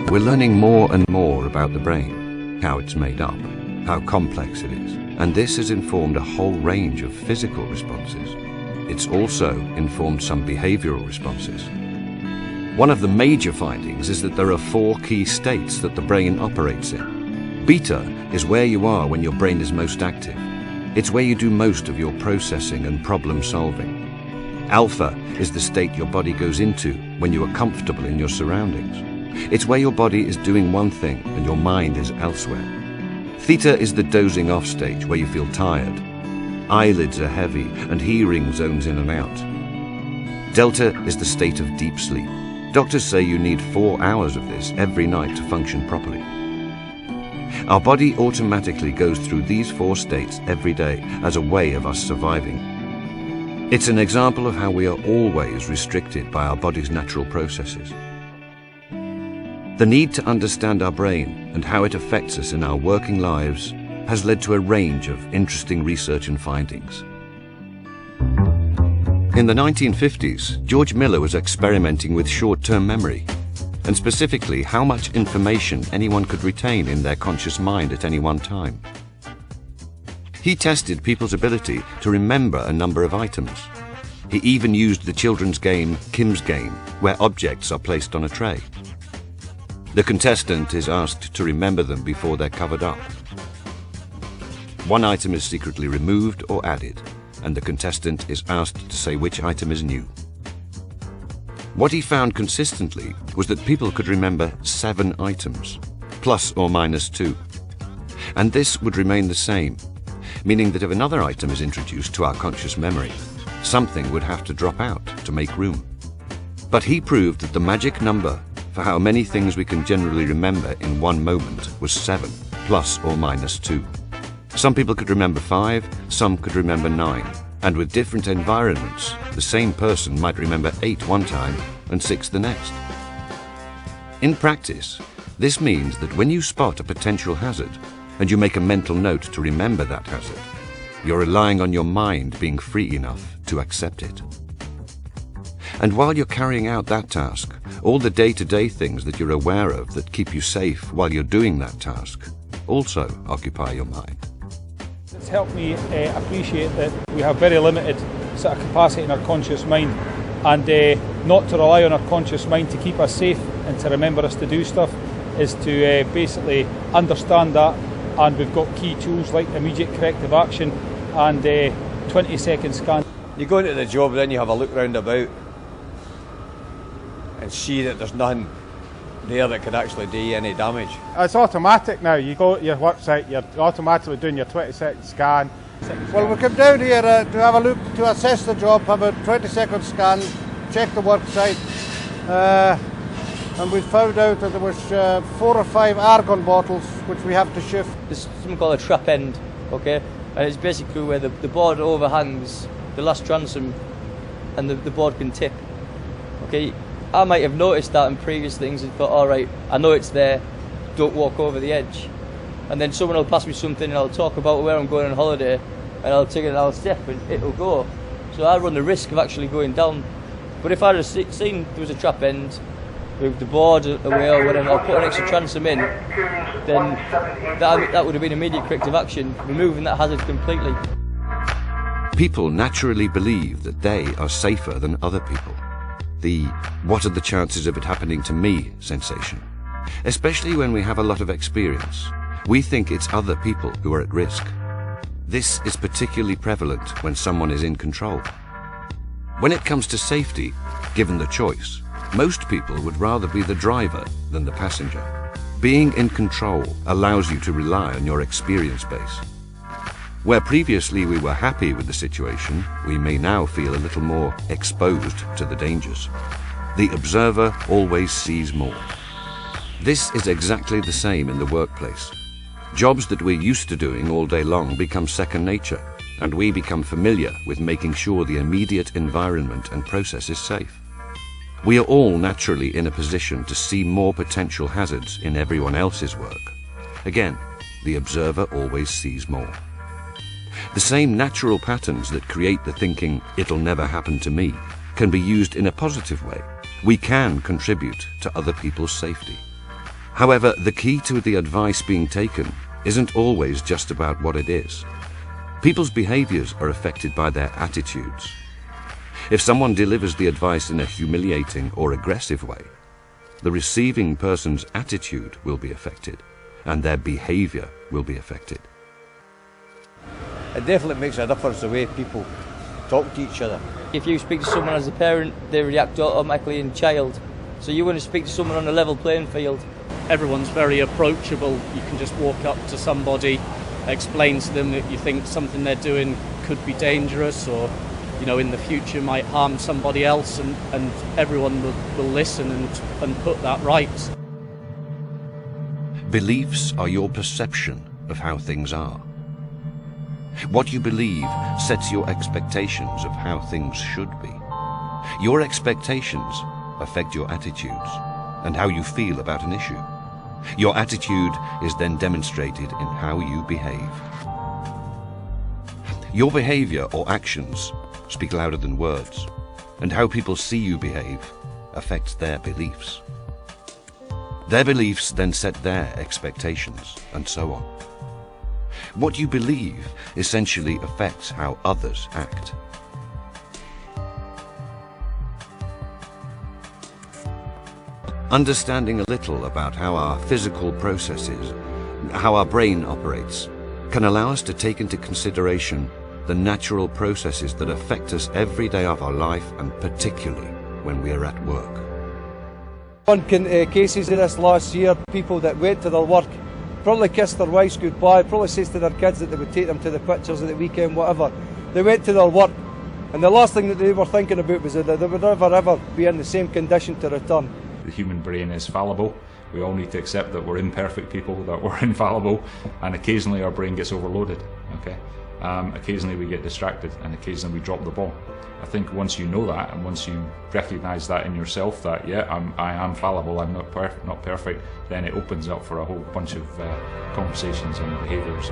We're learning more and more about the brain, how it's made up, how complex it is, and this has informed a whole range of physical responses. It's also informed some behavioral responses. One of the major findings is that there are 4 key states that the brain operates in. Beta is where you are when your brain is most active. It's where you do most of your processing and problem solving. Alpha is the state your body goes into when you are comfortable in your surroundings. It's where your body is doing one thing and your mind is elsewhere. Theta is the dozing off stage where you feel tired. Eyelids are heavy and hearing zones in and out. Delta is the state of deep sleep. Doctors say you need 4 hours of this every night to function properly. Our body automatically goes through these 4 states every day as a way of us surviving. It's an example of how we are always restricted by our body's natural processes. The need to understand our brain and how it affects us in our working lives has led to a range of interesting research and findings. In the 1950s, George Miller was experimenting with short-term memory, and specifically how much information anyone could retain in their conscious mind at any one time. He tested people's ability to remember a number of items. He even used the children's game Kim's Game, where objects are placed on a tray. The contestant is asked to remember them before they're covered up. One item is secretly removed or added, and the contestant is asked to say which item is new. What he found consistently was that people could remember 7 items, plus or minus 2. And this would remain the same, meaning that if another item is introduced to our conscious memory, something would have to drop out to make room. But he proved that the magic number for how many things we can generally remember in one moment was 7, plus or minus 2. Some people could remember 5, some could remember 9, and with different environments, the same person might remember 8 one time and 6 the next. In practice, this means that when you spot a potential hazard and you make a mental note to remember that hazard, you're relying on your mind being free enough to accept it. And while you're carrying out that task, all the day-to-day things that you're aware of that keep you safe while you're doing that task also occupy your mind. It's helped me appreciate that we have very limited sort of capacity in our conscious mind, and not to rely on our conscious mind to keep us safe and to remember us to do stuff is to basically understand that, and we've got key tools like immediate corrective action and 20-second scan. You go into the job, then you have a look round about and see that there's nothing there that could actually do you any damage. It's automatic now. You go to your work site, you're automatically doing your 20-second scan. Well, we come down here to have a look, to assess the job, have a 20-second scan, check the work site, and we found out that there was 4 or 5 argon bottles which we have to shift. There's something called a trap end, okay, and it's basically where the board overhangs the last transom and the board can tip, okay. I might have noticed that in previous things and thought, all right, I know it's there, don't walk over the edge. And then someone will pass me something and I'll talk about where I'm going on holiday and I'll take it and I'll step and it'll go. So I run the risk of actually going down. But if I'd have seen there was a trap end with the board away or whatever, I'll put an extra transom in, then that would have been immediate corrective action, removing that hazard completely. People naturally believe that they are safer than other people. The "what are the chances of it happening to me" sensation. Especially when we have a lot of experience, we think it's other people who are at risk. This is particularly prevalent when someone is in control. When it comes to safety, given the choice, most people would rather be the driver than the passenger. Being in control allows you to rely on your experience base. Where previously we were happy with the situation, we may now feel a little more exposed to the dangers. The observer always sees more. This is exactly the same in the workplace. Jobs that we're used to doing all day long become second nature, and we become familiar with making sure the immediate environment and process is safe. We are all naturally in a position to see more potential hazards in everyone else's work. Again, the observer always sees more. The same natural patterns that create the thinking, "it'll never happen to me," can be used in a positive way. We can contribute to other people's safety. However, the key to the advice being taken isn't always just about what it is. People's behaviours are affected by their attitudes. If someone delivers the advice in a humiliating or aggressive way, the receiving person's attitude will be affected, and their behaviour will be affected. It definitely makes a difference the way people talk to each other. If you speak to someone as a parent, they react automatically in child. So you want to speak to someone on a level playing field. Everyone's very approachable. You can just walk up to somebody, explain to them that you think something they're doing could be dangerous, or in the future might harm somebody else, and everyone will listen and put that right. Beliefs are your perception of how things are. What you believe sets your expectations of how things should be. Your expectations affect your attitudes and how you feel about an issue. Your attitude is then demonstrated in how you behave. Your behaviour or actions speak louder than words, and how people see you behave affects their beliefs. Their beliefs then set their expectations, and so on. What you believe essentially affects how others act. Understanding a little about how our physical processes, how our brain operates, can allow us to take into consideration the natural processes that affect us every day of our life, and particularly when we are at work. One cases of this last year, people that went to their work, probably kissed their wives goodbye, probably says to their kids that they would take them to the pictures at the weekend, whatever. They went to their work, and the last thing that they were thinking about was that they would never ever be in the same condition to return. The human brain is fallible. We all need to accept that we're imperfect people, that we're infallible, and occasionally our brain gets overloaded. Okay, occasionally we get distracted, and occasionally we drop the ball. I think once you know that, and once you recognise that in yourself, that I am fallible, I'm not perfect, then it opens up for a whole bunch of conversations and behaviours.